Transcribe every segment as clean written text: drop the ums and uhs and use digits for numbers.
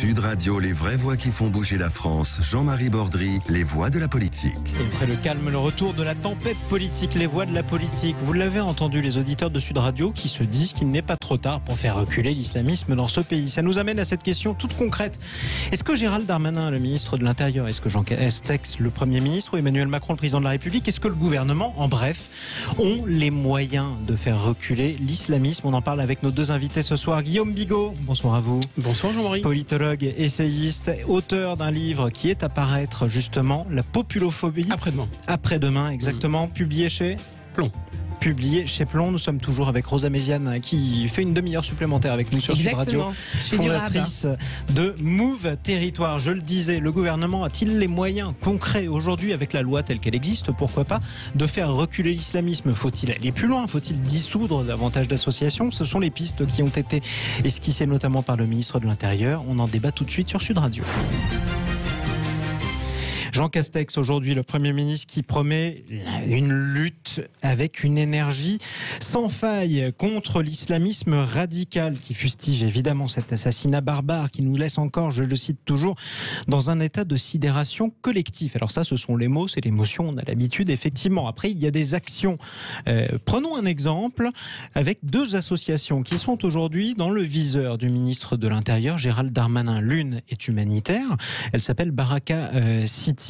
Sud Radio, les vraies voix qui font bouger la France. Jean-Marie Bordry, les voix de la politique. Et après le calme, le retour de la tempête politique, les voix de la politique. Vous l'avez entendu, les auditeurs de Sud Radio qui se disent qu'il n'est pas trop tard pour faire reculer l'islamisme dans ce pays. Ça nous amène à cette question toute concrète. Est-ce que Gérald Darmanin, le ministre de l'Intérieur, est-ce que Jean Castex, le Premier ministre, ou Emmanuel Macron, le président de la République, est-ce que le gouvernement, en bref, ont les moyens de faire reculer l'islamisme? On en parle avec nos deux invités ce soir. Guillaume Bigot, bonsoir à vous. Bonsoir Jean-Marie. Politologue, essayiste, auteur d'un livre qui est à paraître justement, La populophobie. Après-demain, exactement, publié chez Plomb. Publié chez Plomb. Nous sommes toujours avec Rosa Méziane qui fait une demi-heure supplémentaire avec nous sur Sud Radio, fondatrice de Move Territoire. Je le disais, le gouvernement a-t-il les moyens concrets aujourd'hui avec la loi telle qu'elle existe, pourquoi pas, de faire reculer l'islamisme? Faut-il aller plus loin? Faut-il dissoudre davantage d'associations? Ce sont les pistes qui ont été esquissées notamment par le ministre de l'Intérieur. On en débat tout de suite sur Sud Radio. Jean Castex, aujourd'hui le Premier ministre, qui promet une lutte avec une énergie sans faille contre l'islamisme radical, qui fustige évidemment cet assassinat barbare qui nous laisse encore, je le cite toujours, dans un état de sidération collective. Alors ça, ce sont les mots, c'est l'émotion, on a l'habitude, effectivement. Après, il y a des actions. Prenons un exemple avec deux associations qui sont aujourd'hui dans le viseur du ministre de l'Intérieur, Gérald Darmanin. L'une est humanitaire, elle s'appelle Baraka City.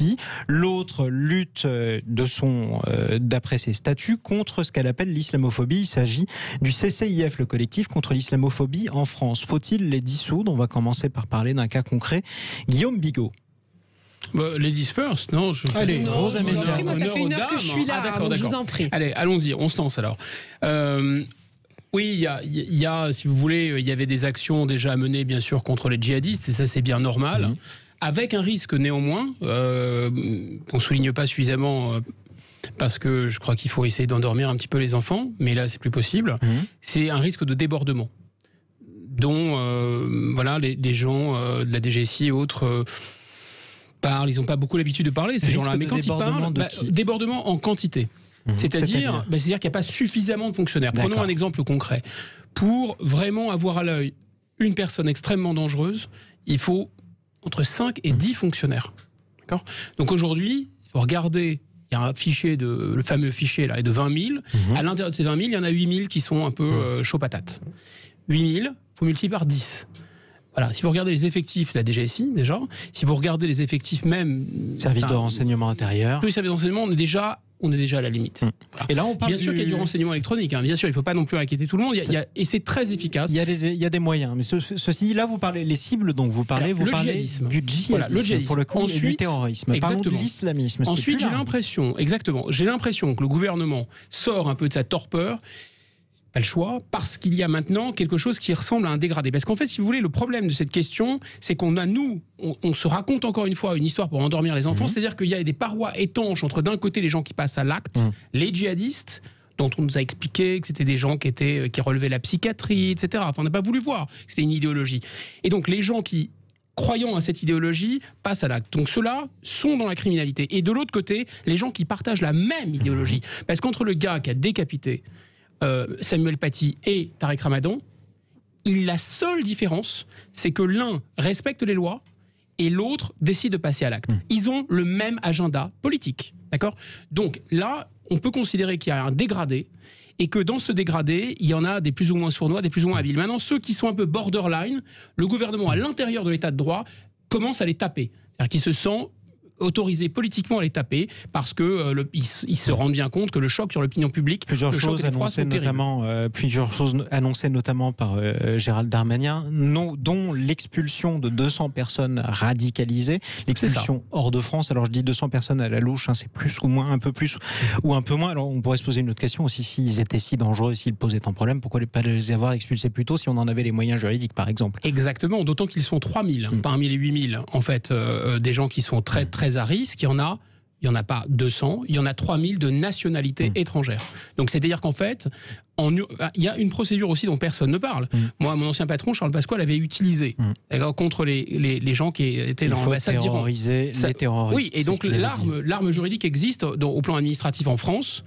L'autre lutte d'après ses statuts contre ce qu'elle appelle l'islamophobie. Il s'agit du CCIF, le collectif contre l'islamophobie en France. Faut-il les dissoudre? On va commencer par parler d'un cas concret. Guillaume Bigot. Ladies first, non Allez, Rosa Méziane. Moi, ça fait une heure que je suis là, donc je vous en prie. Allez, allons-y, on se lance alors. Oui, il y a, si vous voulez, il y avait des actions déjà à mener, bien sûr, contre les djihadistes, et ça, c'est bien normal. Avec un risque néanmoins, qu'on ne souligne pas suffisamment, parce que je crois qu'il faut essayer d'endormir un petit peu les enfants, mais là c'est plus possible, c'est un risque de débordement, dont voilà, les gens de la DGSI et autres parlent, ils n'ont pas beaucoup l'habitude de parler, ces gens-là, mais quand ils parlent, débordement en quantité. C'est-à-dire qu'il n'y a pas suffisamment de fonctionnaires. Prenons un exemple concret. Pour vraiment avoir à l'œil une personne extrêmement dangereuse, il faut entre 5 et 10 fonctionnaires. D'accord ? Donc aujourd'hui, il faut regarder, il y a un fichier, le fameux fichier là, de 20 000. À l'intérieur de ces 20 000, il y en a 8 000 qui sont un peu chaud patate. 8 000, il faut multiplier par 10. Voilà, si vous regardez les effectifs de la DGSI, déjà, si vous regardez les effectifs même... Service de renseignement intérieur. Tous les services de renseignement, on est déjà à la limite. Voilà. Et là, on parle bien sûr qu'il y a du renseignement électronique. Bien sûr, il ne faut pas non plus inquiéter tout le monde. Et c'est très efficace. Il y a des moyens. Mais ceci, là, vous parlez les cibles dont vous parlez. Vous parlez du djihadisme. Voilà, le djihadisme. Pour le coup, ensuite, et du terrorisme. Parlons de l'islamisme. Ensuite, j'ai l'impression que le gouvernement sort un peu de sa torpeur. Pas le choix, parce qu'il y a maintenant quelque chose qui ressemble à un dégradé. Parce qu'en fait, si vous voulez, le problème de cette question, c'est qu'on se raconte encore une fois une histoire pour endormir les enfants, c'est-à-dire qu'il y a des parois étanches entre d'un côté les gens qui passent à l'acte, les djihadistes, dont on nous a expliqué que c'était des gens qui relevaient la psychiatrie, etc. Enfin, on n'a pas voulu voir que c'était une idéologie. Et donc les gens qui, croyant à cette idéologie, passent à l'acte. Donc ceux-là sont dans la criminalité. Et de l'autre côté, les gens qui partagent la même idéologie. Parce qu'entre le gars qui a décapité Samuel Paty et Tarek Ramadan, la seule différence, c'est que l'un respecte les lois et l'autre décide de passer à l'acte. Ils ont le même agenda politique, d'accord ? Donc là, on peut considérer qu'il y a un dégradé et que dans ce dégradé, il y en a des plus ou moins sournois, des plus ou moins habiles. Maintenant, ceux qui sont un peu borderline, le gouvernement à l'intérieur de l'état de droit commence à les taper. C'est-à-dire qu'ils se sentent autorisé politiquement à les taper parce que ils se rendent bien compte que le choc sur l'opinion publique, plusieurs choses annoncées notamment par Gérald Darmanin, dont l'expulsion de 200 personnes radicalisées, l'expulsion hors de France. Alors je dis 200 personnes à la louche, c'est plus ou moins, un peu plus ou un peu moins. Alors on pourrait se poser une autre question aussi, s'ils étaient si dangereux, s'ils posaient un problème, pourquoi ne pas les avoir expulsés plus tôt si on en avait les moyens juridiques par exemple? Exactement, d'autant qu'ils sont 3000 parmi les 8000 en fait, des gens qui sont très très à risque. Il y en a pas 200, il y en a 3000 de nationalité étrangère. Donc c'est-à-dire qu'en fait, il y a une procédure aussi dont personne ne parle. Moi, mon ancien patron, Charles Pasqua, l'avait utilisé contre les gens qui étaient dans l'ambassade d'Iran. Les terroristes. Oui, et donc l'arme juridique existe au plan administratif en France.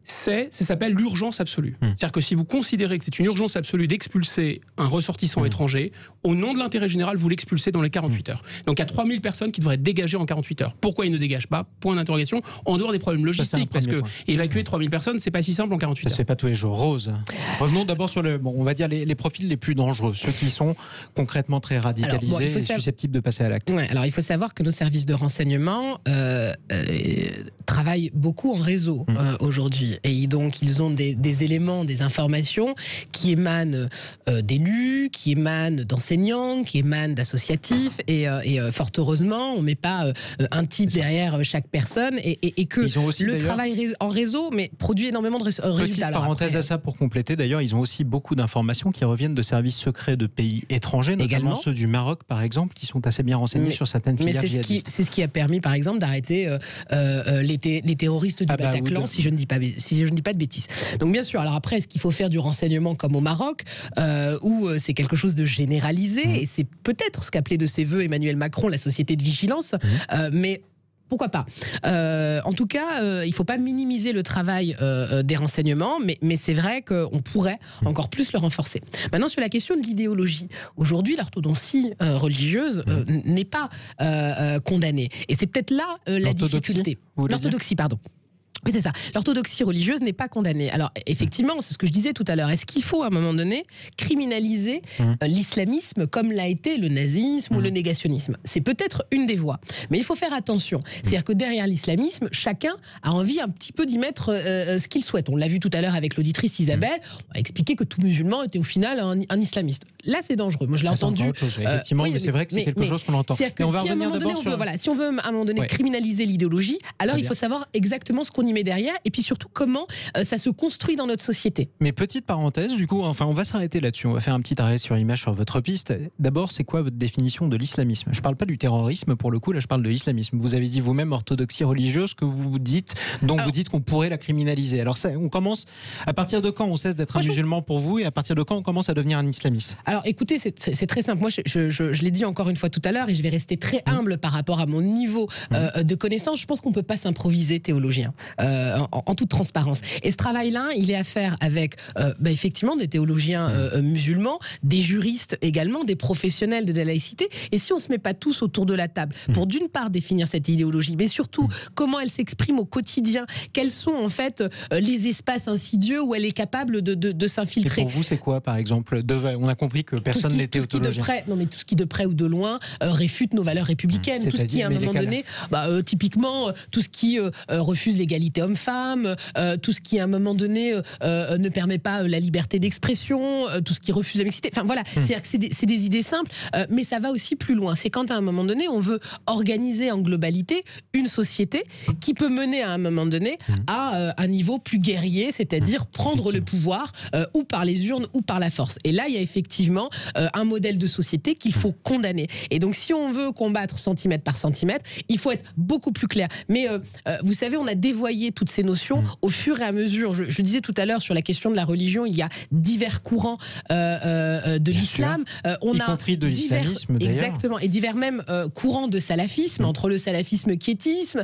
ça s'appelle l'urgence absolue. C'est-à-dire que si vous considérez que c'est une urgence absolue d'expulser un ressortissant étranger, au nom de l'intérêt général, vous l'expulsez dans les 48 heures. Donc il y a 3000 personnes qui devraient dégager en 48 heures. Pourquoi ils ne dégagent pas? Point d'interrogation. En dehors des problèmes logistiques, parce que évacuer 3000 personnes, c'est pas si simple en 48 heures. Ça se fait pas tous les jours. Rose, revenons d'abord sur on va dire les profils les plus dangereux, ceux qui sont concrètement très radicalisés et susceptibles de passer à l'acte. Ouais, alors il faut savoir que nos services de renseignement travaillent beaucoup en réseau aujourd'hui. Et donc, ils ont des éléments, des informations qui émanent d'élus, qui émanent d'enseignants, qui émanent d'associatifs. Et fort heureusement, on ne met pas un type derrière chaque personne. Et que le travail en réseau produit énormément de résultats. Petite parenthèse à ça pour compléter. D'ailleurs, ils ont aussi beaucoup d'informations qui reviennent de services secrets de pays étrangers, notamment ceux du Maroc, par exemple, qui sont assez bien renseignés sur certaines filières djihadistes. C'est ce qui a permis, par exemple, d'arrêter les terroristes du Bataclan, si je ne dis pas de bêtises. Donc bien sûr, alors après, est-ce qu'il faut faire du renseignement comme au Maroc, où c'est quelque chose de généralisé, et c'est peut-être ce qu'appelait de ses voeux Emmanuel Macron la société de vigilance, mais pourquoi pas. En tout cas, il ne faut pas minimiser le travail des renseignements, mais c'est vrai qu'on pourrait encore plus le renforcer. Maintenant, sur la question de l'idéologie, aujourd'hui, l'orthodoxie religieuse n'est pas condamnée. Et c'est peut-être là la difficulté. L'orthodoxie, pardon. Oui, c'est ça. L'orthodoxie religieuse n'est pas condamnée. Alors, effectivement, c'est ce que je disais tout à l'heure. Est-ce qu'il faut, à un moment donné, criminaliser l'islamisme comme l'a été le nazisme ou le négationnisme? C'est peut-être une des voies. Mais il faut faire attention. C'est-à-dire que derrière l'islamisme, chacun a envie un petit peu d'y mettre ce qu'il souhaite. On l'a vu tout à l'heure avec l'auditrice Isabelle. On a expliqué que tout musulman était au final un islamiste. Là, c'est dangereux. Moi, je l'ai entendu. Effectivement, mais c'est vrai que c'est quelque chose qu'on entend. Et on va revenir d'abord sur... si on veut, à un moment donné, criminaliser l'idéologie, alors il faut savoir exactement ce qu'on y met derrière, et puis surtout comment ça se construit dans notre société. Mais petite parenthèse, du coup, on va s'arrêter là-dessus. On va faire un petit arrêt sur image sur votre piste. D'abord, c'est quoi votre définition de l'islamisme? Je ne parle pas du terrorisme, pour le coup, là je parle de l'islamisme. Vous avez dit vous-même orthodoxie religieuse, que vous dites, donc vous dites qu'on pourrait la criminaliser. Alors ça, on commence, à partir de quand on cesse d'être un musulman pour vous, et à partir de quand on commence à devenir un islamiste? Alors écoutez, c'est très simple. Moi, je l'ai dit encore une fois tout à l'heure, et je vais rester très humble par rapport à mon niveau de connaissance. Je pense qu'on ne peut pas s'improviser théologien. En toute transparence. Et ce travail-là, il est à faire avec effectivement des théologiens musulmans, des juristes également, des professionnels de la laïcité. Et si on ne se met pas tous autour de la table pour d'une part définir cette idéologie, mais surtout comment elle s'exprime au quotidien, quels sont en fait les espaces insidieux où elle est capable de s'infiltrer. Et pour vous, c'est quoi par exemple? On a compris que personne n'était théologien. Non, mais tout ce qui de près ou de loin réfute nos valeurs républicaines. Tout ce qui, à un moment donné, typiquement, tout ce qui refuse l'égalité homme-femme, tout ce qui à un moment donné ne permet pas la liberté d'expression, tout ce qui refuse la mixité. Enfin voilà, c'est-à-dire que c'est des idées simples, mais ça va aussi plus loin. C'est quand à un moment donné on veut organiser en globalité une société qui peut mener à un moment donné à un niveau plus guerrier, c'est-à-dire prendre le pouvoir ou par les urnes ou par la force. Et là il y a effectivement un modèle de société qu'il faut condamner. Et donc si on veut combattre centimètre par centimètre, il faut être beaucoup plus clair. Mais vous savez, on a dévoyé toutes ces notions au fur et à mesure. Je disais tout à l'heure sur la question de la religion, il y a divers courants de l'islam. Y compris de l'islamisme d'ailleurs. Exactement, et divers même courants de salafisme, entre le salafisme quiétiste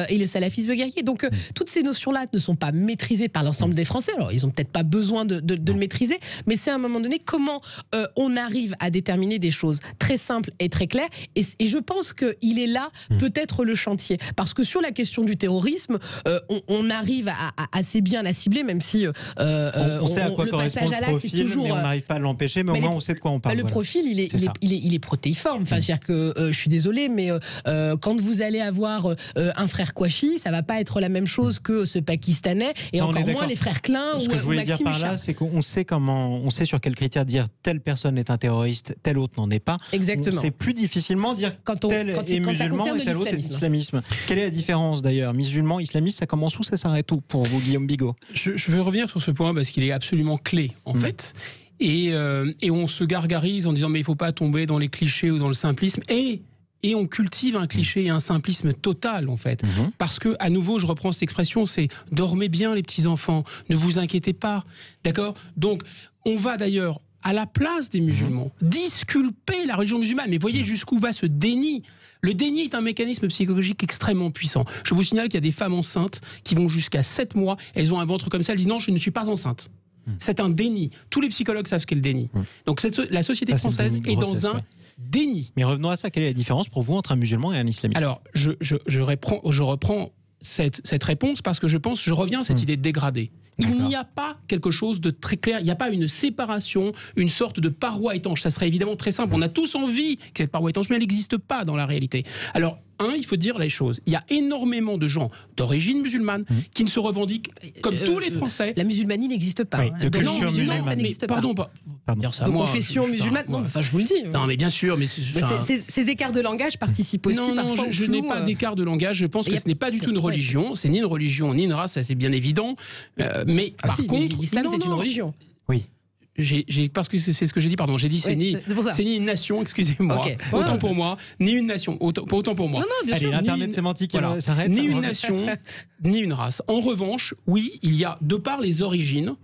et le salafisme guerrier. Donc toutes ces notions-là ne sont pas maîtrisées par l'ensemble des Français. Alors ils n'ont peut-être pas besoin de le maîtriser, mais c'est à un moment donné comment on arrive à déterminer des choses très simples et très claires. Et je pense qu'il est là peut-être le chantier. Parce que sur la question du terrorisme, on arrive à assez bien la cibler, même si on sait à quoi correspond le profil, toujours, mais on n'arrive pas à l'empêcher, mais au moins on sait de quoi on parle. Le profil, il est protéiforme. Enfin, c'est-à-dire que je suis désolée, mais quand vous allez avoir un frère Kouachi, ça va pas être la même chose que ce Pakistanais, et encore moins les frères Klein. Ce que je voulais dire par là, c'est qu'on sait on sait sur quels critères dire telle personne est un terroriste, telle autre n'en est pas. Exactement. On sait plus difficilement dire tel est musulman et tel autre est islamisme. Quelle est la différence d'ailleurs? Musulman, islamiste, ça commence où, ça s'arrête où pour vous, Guillaume Bigot? Je veux revenir sur ce point parce qu'il est absolument clé en fait. Et on se gargarise en disant mais il ne faut pas tomber dans les clichés ou dans le simplisme. Et on cultive un cliché et un simplisme total en fait. Parce que, à nouveau, je reprends cette expression, c'est dormez bien les petits enfants, ne vous inquiétez pas. D'accord? Donc, on va d'ailleurs à la place des musulmans, disculper la religion musulmane. Mais voyez jusqu'où va ce déni. Le déni est un mécanisme psychologique extrêmement puissant. Je vous signale qu'il y a des femmes enceintes qui vont jusqu'à 7 mois, elles ont un ventre comme ça, elles disent non, je ne suis pas enceinte. C'est un déni. Tous les psychologues savent ce qu'est le déni. Donc la société française est dans un déni. Mais revenons à ça, quelle est la différence pour vous entre un musulman et un islamiste? Alors, je reprends cette réponse parce que je reviens à cette idée de dégradé. Il n'y a pas quelque chose de très clair, il n'y a pas une séparation, une sorte de paroi étanche. Ça serait évidemment très simple, on a tous envie que cette paroi étanche, mais elle n'existe pas dans la réalité. Alors, il faut dire les choses. Il y a énormément de gens d'origine musulmane qui ne se revendiquent comme tous les Français. La musulmanie n'existe pas. Oui, de culture musulmane, ça n'existe pas. Pardon. De confession musulmane, non, enfin je vous le dis. Non, mais bien sûr. Mais ces écarts de langage participent aussi parfois au flou. Je n'ai pas d'écart de langage. Je pense que ce n'est pas du tout une religion. C'est ni une religion, ni une race, ça c'est bien évident. Mais par contre... l'islam, c'est une religion. Oui. Parce que c'est ce que j'ai dit, pardon. J'ai dit c'est ni une nation, excusez-moi. Okay. Autant pour moi, ni une nation. Autant pour moi. Non, bien sûr. Allez, l'internet sémantique, s'arrête. Ni une nation, ni une race. En revanche, oui, il y a, de par les origines,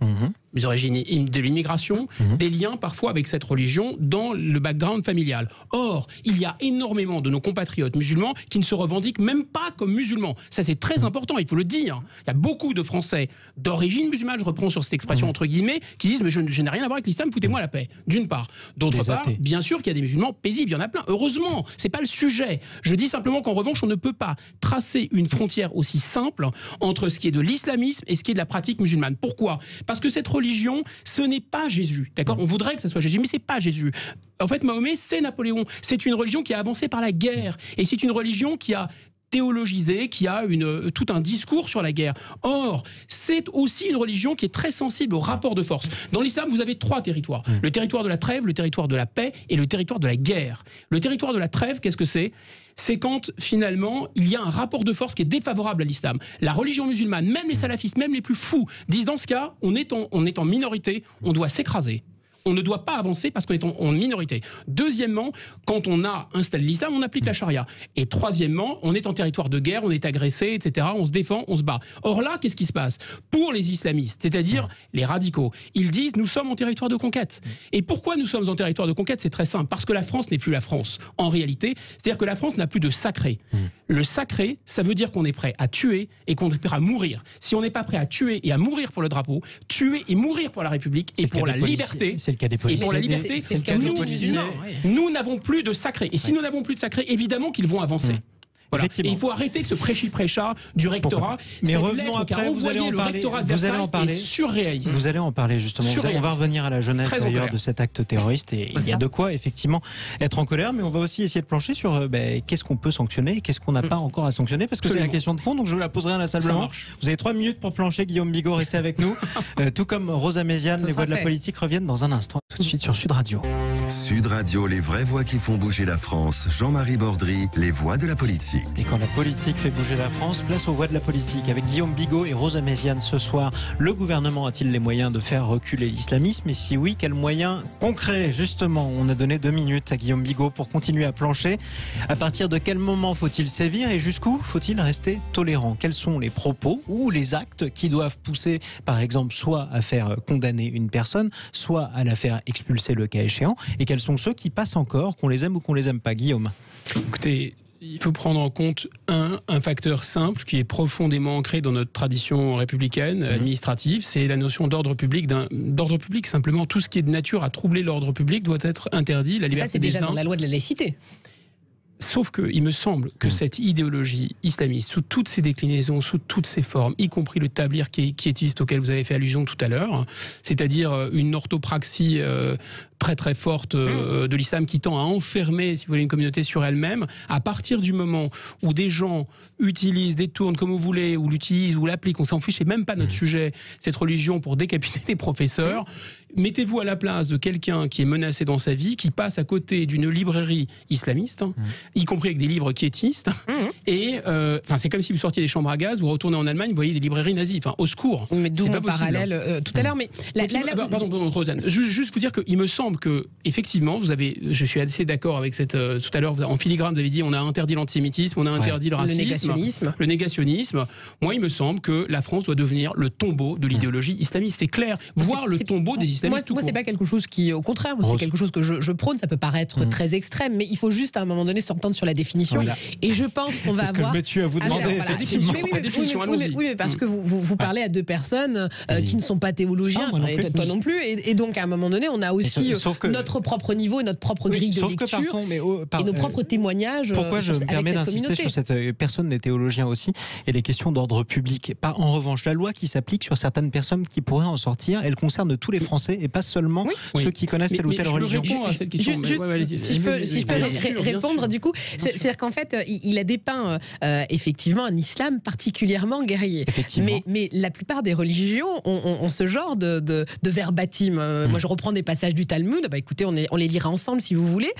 les origines de l'immigration, des liens parfois avec cette religion dans le background familial. Or, il y a énormément de nos compatriotes musulmans qui ne se revendiquent même pas comme musulmans. Ça, c'est très important, il faut le dire. Il y a beaucoup de Français d'origine musulmane, je reprends sur cette expression entre guillemets, qui disent « mais je n'ai rien à voir avec l'islam, foutez-moi la paix », d'une part. D'autre part, bien sûr qu'il y a des musulmans paisibles, il y en a plein. Heureusement, c'est pas le sujet. Je dis simplement qu'en revanche, on ne peut pas tracer une frontière aussi simple entre ce qui est de l'islamisme et ce qui est de la pratique musulmane. Pourquoi ? Parce que cette religion, ce n'est pas Jésus, d'accord ? On voudrait que ce soit Jésus, mais c'est pas Jésus. En fait, Mahomet, c'est Napoléon. C'est une religion qui a avancé par la guerre. Et c'est une religion qui a théologisé, qui a tout un discours sur la guerre. Or, c'est aussi une religion qui est très sensible au rapport de force. Dans l'islam, vous avez 3 territoires. Le territoire de la trêve, le territoire de la paix et le territoire de la guerre. Le territoire de la trêve, qu'est-ce que c'est ? C'est quand, finalement, il y a un rapport de force qui est défavorable à l'islam. La religion musulmane, même les salafistes, même les plus fous, disent dans ce cas, on est en minorité, on doit s'écraser. On ne doit pas avancer parce qu'on est en minorité. Deuxièmement, quand on a installé l'islam, on applique la charia. Et troisièmement, on est en territoire de guerre, on est agressé, etc. On se défend, on se bat. Or là, qu'est-ce qui se passe ? Pour les islamistes, c'est-à-dire les radicaux, ils disent « nous sommes en territoire de conquête ». Et pourquoi nous sommes en territoire de conquête ? C'est très simple. Parce que la France n'est plus la France. En réalité, c'est-à-dire que la France n'a plus de sacré. Le sacré, ça veut dire qu'on est prêt à tuer et qu'on est prêt à mourir. Si on n'est pas prêt à tuer et à mourir pour le drapeau, tuer et mourir pour la République et pour la liberté... Et pour la liberté, nous n'avons plus de sacré. Et si nous n'avons plus de sacré, évidemment qu'ils vont avancer. Voilà. Et il faut arrêter ce prêchi-prêcha du rectorat. Mais revenons après, vous allez en parler. Vous allez en parler. Surréaliste. Vous allez en parler justement. On va revenir à la jeunesse d'ailleurs de cet acte terroriste et il y a de quoi effectivement être en colère, mais on va aussi essayer de plancher sur qu'est-ce qu'on peut sanctionner et qu'est-ce qu'on n'a pas encore à sanctionner parce que c'est la question de fond. Donc je vous la poserai à la salle blanche. Vous avez 3 minutes pour plancher. Guillaume Bigot, restez avec nous. Tout comme Rosa Méziane, les voix de la politique reviennent dans un instant. Tout de suite sur Sud Radio. Sud Radio, les vraies voix qui font bouger la France. Jean-Marie Bordry, les voix de la politique. Et quand la politique fait bouger la France, place aux voix de la politique. Avec Guillaume Bigot et Rosa Méziane ce soir, le gouvernement a-t-il les moyens de faire reculer l'islamisme ? Et si oui, quels moyens concrets ? Justement, on a donné 2 minutes à Guillaume Bigot pour continuer à plancher. À partir de quel moment faut-il sévir et jusqu'où faut-il rester tolérant ? Quels sont les propos ou les actes qui doivent pousser, par exemple, soit à faire condamner une personne, soit à la faire expulser le cas échéant ? Et quels sont ceux qui passent encore, qu'on les aime ou qu'on les aime pas ? Guillaume ? Écoutez, il faut prendre en compte un facteur simple qui est profondément ancré dans notre tradition républicaine, administrative, c'est la notion d'ordre public. D'ordre public, simplement, tout ce qui est de nature à troubler l'ordre public doit être interdit. La liberté ça, c'est déjà dans la loi de la laïcité. Sauf qu'il me semble que cette idéologie islamiste, sous toutes ses déclinaisons, sous toutes ses formes, y compris le tablir quiétiste auquel vous avez fait allusion tout à l'heure, c'est-à-dire une orthopraxie très très forte de l'islam qui tend à enfermer, si vous voulez, une communauté sur elle-même, à partir du moment où des gens utilisent, détournent comme vous voulez, ou l'utilisent, ou l'appliquent, on s'en fiche, c'est même pas notre sujet, cette religion pour décapiter des professeurs, mettez-vous à la place de quelqu'un qui est menacé dans sa vie, qui passe à côté d'une librairie islamiste, y compris avec des livres quiétistes, et c'est comme si vous sortiez des chambres à gaz, vous retournez en Allemagne, vous voyez des librairies nazies, au secours. Mais d'où mon parallèle tout à l'heure, mais... Pardon, Rosanne, juste vous dire qu'il me semble semble que, effectivement, je suis assez d'accord avec cette. Tout à l'heure, en filigrane, vous avez dit on a interdit l'antisémitisme, on a interdit le racisme, le négationnisme. Moi, il me semble que la France doit devenir le tombeau de l'idéologie islamiste. C'est clair. Voir le tombeau des islamistes. Moi, c'est pas quelque chose qui, au contraire, c'est quelque chose que je prône. Ça peut paraître très extrême, mais il faut juste à un moment donné s'entendre sur la définition. Voilà. Et je pense qu'on va avoir. C'est ce que je me tue à vous demander. Oui, parce que vous parlez à deux personnes qui ne sont pas théologiens, toi non plus, et donc à un moment donné, on a aussi notre propre niveau et notre propre grille de lecture et nos propres témoignages. Pourquoi je me permets d'insister sur cette personne des théologiens aussi et les questions d'ordre public. En revanche, la loi qui s'applique sur certaines personnes qui pourraient en sortir, elle concerne tous les Français et pas seulement ceux qui connaissent telle ou telle religion. À cette question. Si je peux répondre, du coup, c'est-à-dire qu'en fait, il a dépeint effectivement un islam particulièrement guerrier. Mais la plupart des religions ont ce genre de verbatim. Moi, je reprends des passages du Talmud. Bah, écoutez, on les lira ensemble si vous voulez.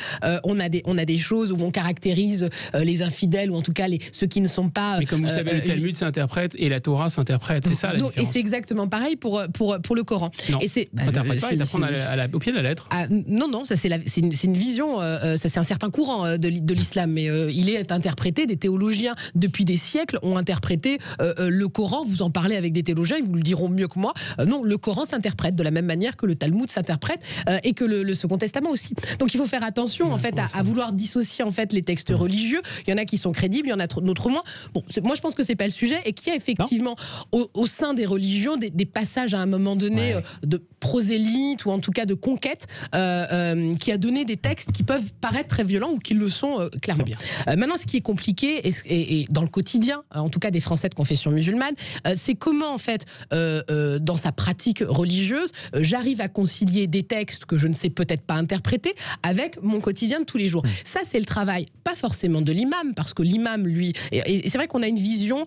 On a des choses où on caractérise les infidèles ou en tout cas ceux qui ne sont pas. Mais comme vous savez, le Talmud s'interprète et la Torah s'interprète. C'est ça la différence. Et c'est exactement pareil pour le Coran. Non, et c'est d'apprendre au pied de la lettre. Non, ça c'est une vision. Ça c'est un certain courant de l'islam, mais il est interprété. Des théologiens depuis des siècles ont interprété le Coran. Vous en parlez avec des théologiens, ils vous le diront mieux que moi. Non, le Coran s'interprète de la même manière que le Talmud s'interprète et que le Second Testament aussi. Donc il faut faire attention en fait à vouloir dissocier en fait les textes religieux. Il y en a qui sont crédibles, il y en a d'autres moins. Bon, moi je pense que c'est pas le sujet et qu'il y a effectivement au sein des religions des passages à un moment donné de prosélyte ou en tout cas de conquête qui a donné des textes qui peuvent paraître très violents ou qui le sont clairement. Maintenant, ce qui est compliqué et dans le quotidien, en tout cas des Français de confession musulmane, c'est comment en fait dans sa pratique religieuse, j'arrive à concilier des textes que je ne sais peut-être pas interpréter avec mon quotidien de tous les jours. Ça, c'est le travail, pas forcément de l'imam, parce que l'imam, lui, et c'est vrai qu'on a une vision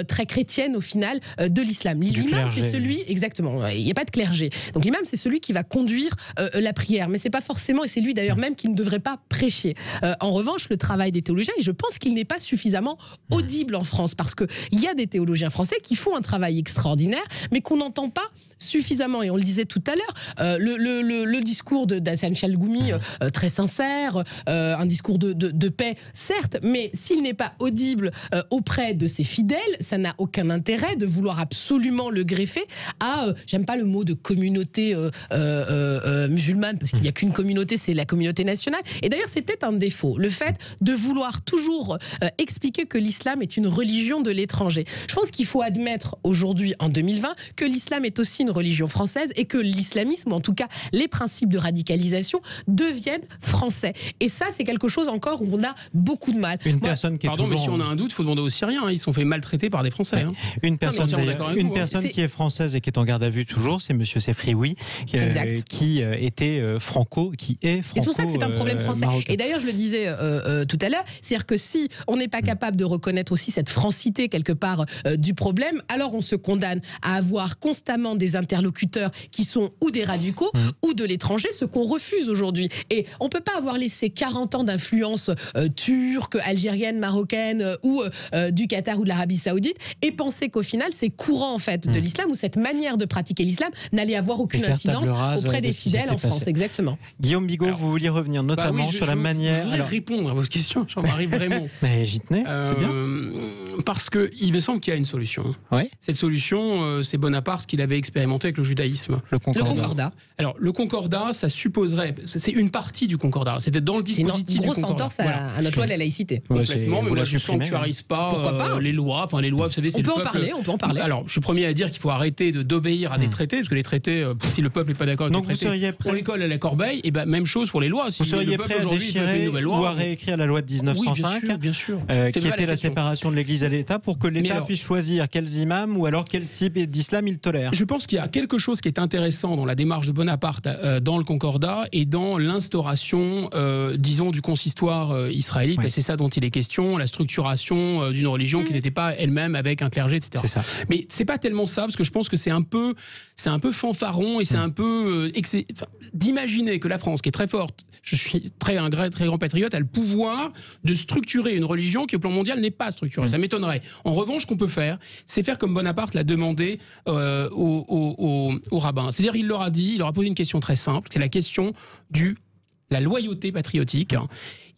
très chrétienne au final de l'islam. L'imam, c'est celui, exactement, il n'y a pas de clergé. Donc l'imam, c'est celui qui va conduire la prière, mais c'est pas forcément, et c'est lui d'ailleurs même qui ne devrait pas prêcher. En revanche, le travail des théologiens, et je pense qu'il n'est pas suffisamment audible en France, parce qu'il y a des théologiens français qui font un travail extraordinaire, mais qu'on n'entend pas suffisamment. Et on le disait tout à l'heure, le discours d'Hassan Chalgoumi, très sincère, un discours de paix, certes, mais s'il n'est pas audible auprès de ses fidèles, ça n'a aucun intérêt de vouloir absolument le greffer à, j'aime pas le mot de communauté musulmane, parce qu'il n'y a qu'une communauté, c'est la communauté nationale. Et d'ailleurs, c'est peut-être un défaut, le fait de vouloir toujours expliquer que l'islam est une religion de l'étranger. Je pense qu'il faut admettre aujourd'hui, en 2020, que l'islam est aussi une religion française et que l'islamisme, ou en tout cas les principes de radicalisation, deviennent français. Et ça, c'est quelque chose encore où on a beaucoup de mal. Personne qui est mais si on a un doute, il faut demander aux Syriens. Ils se sont fait maltraiter par des Français. Une personne qui est française et qui est en garde à vue toujours, c'est Monsieur Sefrioui, qui était franco. Et c'est pour ça que c'est un problème français. Marocain. Et d'ailleurs, je le disais tout à l'heure, c'est-à-dire que si on n'est pas capable de reconnaître aussi cette francité quelque part du problème, alors on se condamne à avoir constamment des interlocuteurs qui sont ou des radicaux ou de l'étranger, ce qu'on refuse aujourd'hui. Et on ne peut pas avoir laissé 40 ans d'influence turque, algérienne, marocaine ou du Qatar ou de l'Arabie Saoudite et penser qu'au final, ces courants en fait, de l'islam ou cette manière de pratiquer l'islam n'allait avoir aucune incidence auprès des fidèles en France. Exactement. Guillaume Bigot, vous vouliez revenir notamment sur la manière... Je voudrais répondre à vos questions, Jean-Marie, vraiment. Mais j'y tenais, c'est bien. Parce qu'il me semble qu'il y a une solution. Ouais. Cette solution, c'est Bonaparte qui l'avait expérimenté avec le judaïsme. Le concordat. Alors, le concordat, ça supposerait... C'est une partie du concordat. C'était dans le dispositif du concordat. C'est une grosse entorse à notre loi de la laïcité. Complètement, mais moi, je sanctuarise pas les lois. Enfin, les lois, vous savez, c'est le peuple... On peut en parler. Alors, je suis premier à dire qu'il faut arrêter d'obéir à des traités, parce que les traités, si le peuple n'est pas d'accord avec les traités, pour l'école à la corbeille, et ben même chose pour les lois. Vous seriez prêt à déchirer ou à réécrire la loi de 1905, oui, bien sûr. Qui était la séparation de l'Église et l'État, pour que l'État puisse choisir quels imams ou alors quel type d'islam il tolère? Je pense qu'il y a quelque chose qui est intéressant dans la démarche de Bonaparte, dans le Concordat et dans l'instauration, disons, du consistoire israélite. C'est ça dont il est question, la structuration d'une religion qui n'était pas elle-même avec un clergé, etc. C'est ça. Mais c'est pas tellement ça, parce que je pense que c'est un peu fanfaron et c'est un peu d'imaginer que la France, qui est très forte, je suis très grand patriote, a le pouvoir de structurer une religion qui au plan mondial n'est pas structurée. Ça m'étonne m'étonnerait. En revanche, ce qu'on peut faire, c'est faire comme Bonaparte l'a demandé aux rabbins. C'est-à-dire, il leur a posé une question très simple, c'est la question la loyauté patriotique.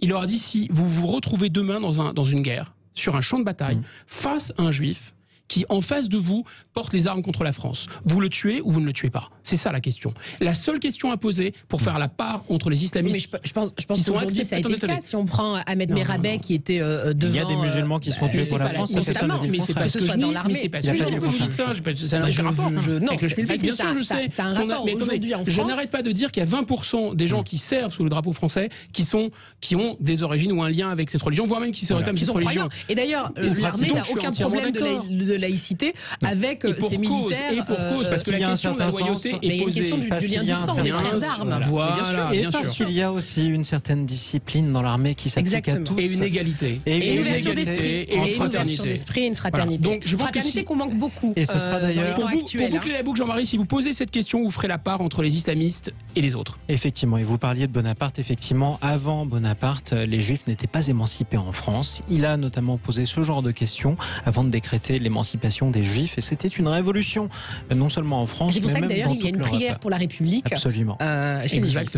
Il leur a dit, si vous vous retrouvez demain dans une guerre, sur un champ de bataille, face à un juif qui, en face de vous, porte les armes contre la France, vous le tuez ou vous ne le tuez pas? C'est ça la question. La seule question à poser pour faire la part entre les islamistes. Mais je pense qu'aujourd'hui, ça a été le cas. Si on prend Ahmed Merabet qui était devant. Il y a des musulmans qui se font tuer pour la France, mais c'est pas ce que je dis. Mais c'est pas ce que vous dites ça. Ça n'a aucun rapport. Non, bien sûr, je sais. Ça a un rapport aujourd'hui en France. Je n'arrête pas de dire qu'il y a 20% des gens qui servent sous le drapeau français qui ont des origines ou un lien avec cette religion, voire même qui se réclament cette religion. Et d'ailleurs, l'armée n'a aucun problème de laïcité avec ses militaires. Et pour cause, parce que la question de la loyauté est posée. Du lien du sang, des frères d'armes. Voilà, et parce qu'il y a aussi une certaine discipline dans l'armée qui s'applique à tous. Et une égalité. Et une ouverture d'esprit. Et une fraternité. Et une fraternité. Donc, je pense fraternité qu'on manque beaucoup. Et ce sera d'ailleurs pour boucler la boucle, Jean-Marie, si vous posez cette question, vous ferez la part entre les islamistes et les autres. Effectivement, et vous parliez de Bonaparte. Effectivement, avant Bonaparte, les Juifs n'étaient pas émancipés en France. Il a notamment posé ce genre de questions avant de décréter l'émancipation des Juifs. Et c'était une révolution, non seulement en France, mais même dans toute l'Europe. C'est pour ça que d'ailleurs, il y a une prière pour la République. Absolument.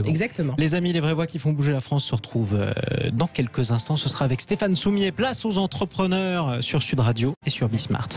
Exactement. Les amis, les vraies voix qui font bouger la France se retrouvent dans quelques instants. Ce sera avec Stéphane Soumier. Place aux entrepreneurs sur Sud Radio et sur Bismart.